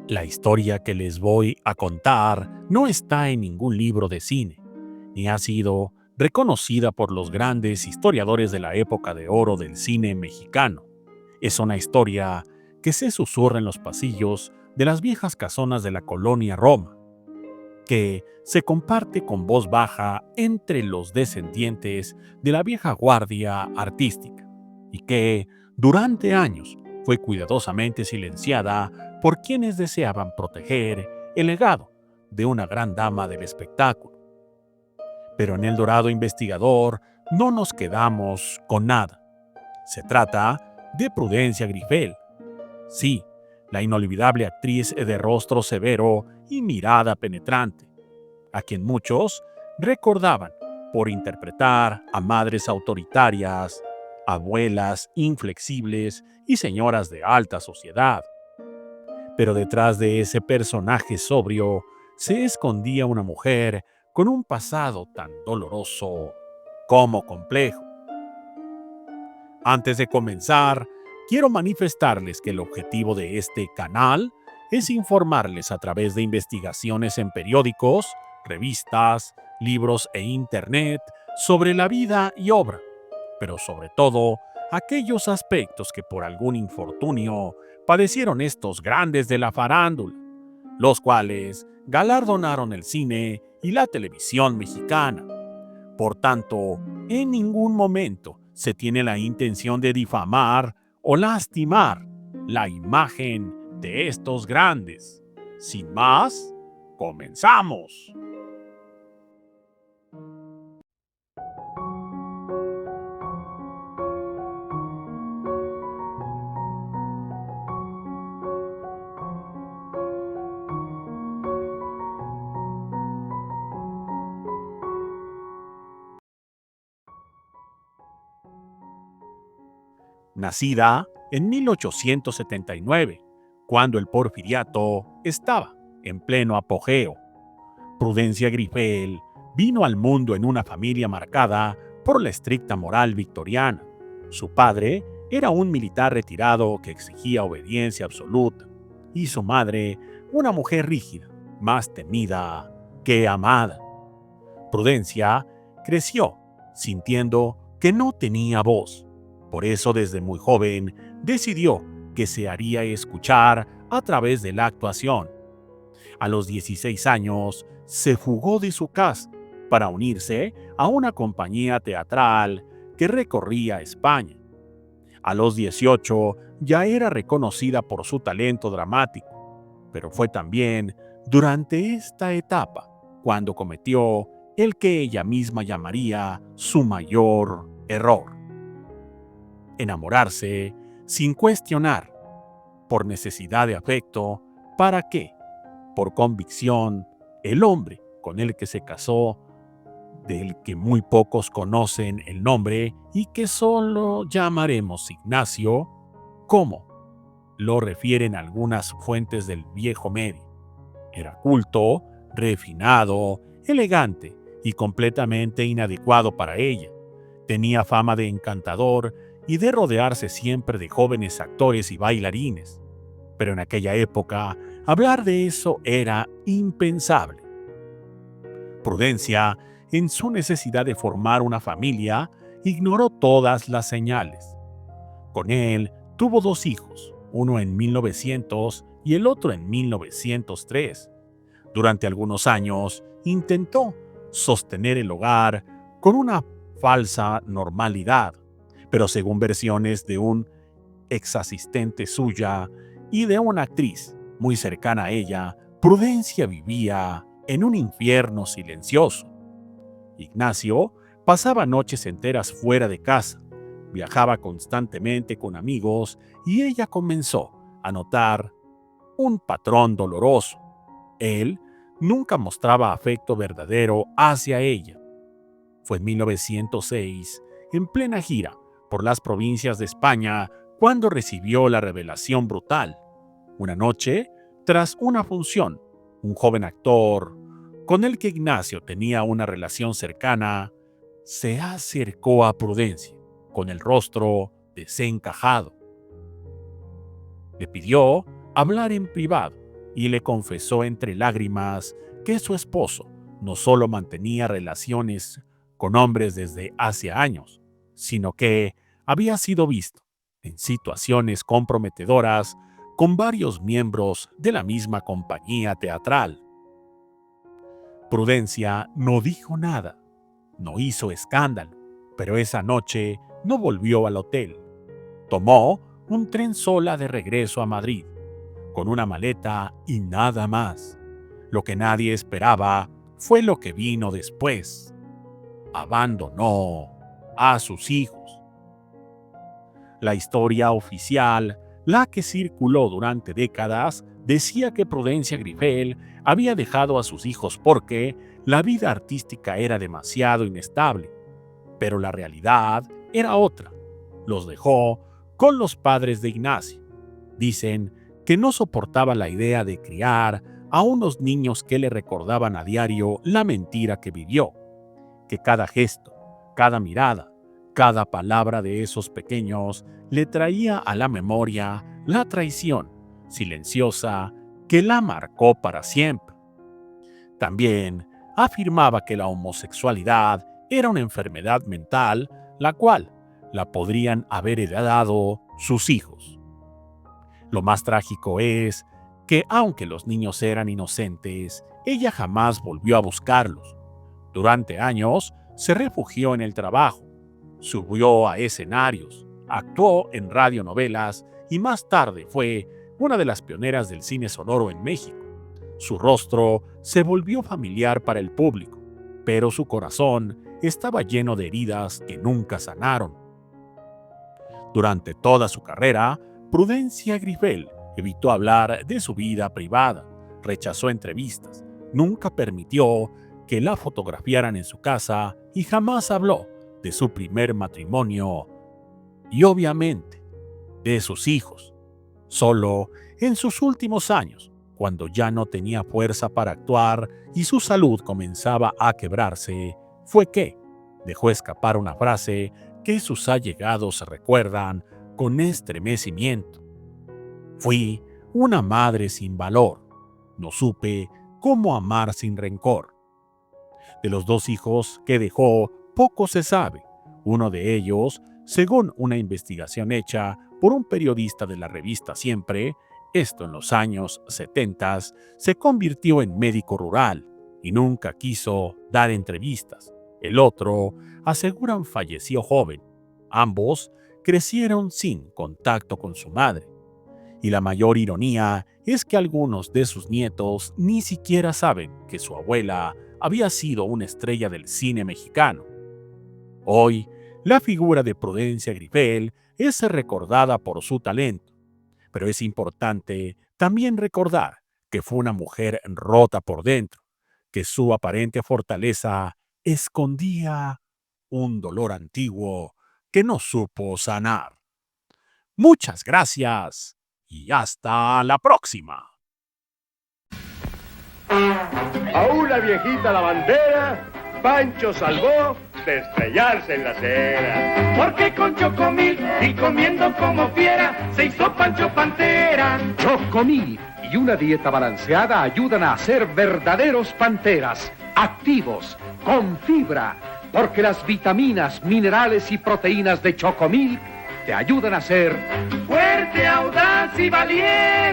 La historia que les voy a contar no está en ningún libro de cine, ni ha sido reconocida por los grandes historiadores de la época de oro del cine mexicano. Es una historia que se susurra en los pasillos de las viejas casonas de la colonia Roma, que se comparte con voz baja entre los descendientes de la vieja guardia artística y que, durante años, fue cuidadosamente silenciada por quienes deseaban proteger el legado de una gran dama del espectáculo. Pero en El Dorado Investigador no nos quedamos con nada. Se trata de Prudencia Grifel. Sí, la inolvidable actriz de rostro severo y mirada penetrante, a quien muchos recordaban por interpretar a madres autoritarias, abuelas inflexibles y señoras de alta sociedad. Pero detrás de ese personaje sobrio se escondía una mujer con un pasado tan doloroso como complejo. Antes de comenzar, quiero manifestarles que el objetivo de este canal es informarles a través de investigaciones en periódicos, revistas, libros e internet sobre la vida y obra, pero sobre todo aquellos aspectos que por algún infortunio padecieron estos grandes de la farándula, los cuales galardonaron el cine y la televisión mexicana. Por tanto, en ningún momento se tiene la intención de difamar o lastimar la imagen de estos grandes. Sin más, comenzamos. Nacida en 1879, cuando el porfiriato estaba en pleno apogeo, Prudencia Grifel vino al mundo en una familia marcada por la estricta moral victoriana. Su padre era un militar retirado que exigía obediencia absoluta, y su madre una mujer rígida, más temida que amada. Prudencia creció sintiendo que no tenía voz. Por eso desde muy joven decidió que se haría escuchar a través de la actuación. A los 16 años se fugó de su casa para unirse a una compañía teatral que recorría España. A los 18 ya era reconocida por su talento dramático, pero fue también durante esta etapa cuando cometió el que ella misma llamaría su mayor error: enamorarse sin cuestionar, por necesidad de afecto, para que, por convicción, el hombre con el que se casó, del que muy pocos conocen el nombre y que solo llamaremos Ignacio, como lo refieren algunas fuentes del Viejo Medio, era culto, refinado, elegante y completamente inadecuado para ella. Tenía fama de encantador y de rodearse siempre de jóvenes actores y bailarines. Pero en aquella época, hablar de eso era impensable. Prudencia, en su necesidad de formar una familia, ignoró todas las señales. Con él tuvo dos hijos, uno en 1900 y el otro en 1903. Durante algunos años intentó sostener el hogar con una falsa normalidad, pero según versiones de un exasistente suya y de una actriz muy cercana a ella, Prudencia vivía en un infierno silencioso. Ignacio pasaba noches enteras fuera de casa, viajaba constantemente con amigos y ella comenzó a notar un patrón doloroso. Él nunca mostraba afecto verdadero hacia ella. Fue en 1906, en plena gira por las provincias de España, cuando recibió la revelación brutal. Una noche, tras una función, un joven actor, con el que Ignacio tenía una relación cercana, se acercó a Prudencia, con el rostro desencajado. Le pidió hablar en privado y le confesó entre lágrimas que su esposo no solo mantenía relaciones con hombres desde hace años, sino que había sido visto en situaciones comprometedoras con varios miembros de la misma compañía teatral. Prudencia no dijo nada, no hizo escándalo, pero esa noche no volvió al hotel. Tomó un tren sola de regreso a Madrid, con una maleta y nada más. Lo que nadie esperaba fue lo que vino después. Abandonó a sus hijos. La historia oficial, la que circuló durante décadas, decía que Prudencia Grifel había dejado a sus hijos porque la vida artística era demasiado inestable. Pero la realidad era otra. Los dejó con los padres de Ignacio. Dicen que no soportaba la idea de criar a unos niños que le recordaban a diario la mentira que vivió, que cada gesto, cada mirada, cada palabra de esos pequeños le traía a la memoria la traición silenciosa que la marcó para siempre. También afirmaba que la homosexualidad era una enfermedad mental, la cual la podrían haber heredado sus hijos. Lo más trágico es que, aunque los niños eran inocentes, ella jamás volvió a buscarlos. Durante años se refugió en el trabajo, subió a escenarios, actuó en radionovelas y más tarde fue una de las pioneras del cine sonoro en México. Su rostro se volvió familiar para el público, pero su corazón estaba lleno de heridas que nunca sanaron. Durante toda su carrera, Prudencia Grifel evitó hablar de su vida privada, rechazó entrevistas, nunca permitió que la fotografiaran en su casa y jamás habló de su primer matrimonio y, obviamente, de sus hijos. Solo en sus últimos años, cuando ya no tenía fuerza para actuar y su salud comenzaba a quebrarse, fue que dejó escapar una frase que sus allegados recuerdan con estremecimiento. Fui una madre sin valor. No supe cómo amar sin rencor. De los 2 hijos que dejó, poco se sabe. Uno de ellos, según una investigación hecha por un periodista de la revista Siempre, esto en los años 70, se convirtió en médico rural y nunca quiso dar entrevistas. El otro, aseguran, falleció joven. Ambos crecieron sin contacto con su madre. Y la mayor ironía es que algunos de sus nietos ni siquiera saben que su abuela había sido una estrella del cine mexicano. Hoy, la figura de Prudencia Grifel es recordada por su talento, pero es importante también recordar que fue una mujer rota por dentro, que su aparente fortaleza escondía un dolor antiguo que no supo sanar. Muchas gracias y hasta la próxima. A una viejita lavandera, Pancho salvó de estrellarse en la acera. Porque con Chocomil y comiendo como fiera, se hizo Pancho Pantera. Chocomil y una dieta balanceada ayudan a ser verdaderos panteras, activos, con fibra, porque las vitaminas, minerales y proteínas de Chocomil te ayudan a ser fuerte, audaz y valiente.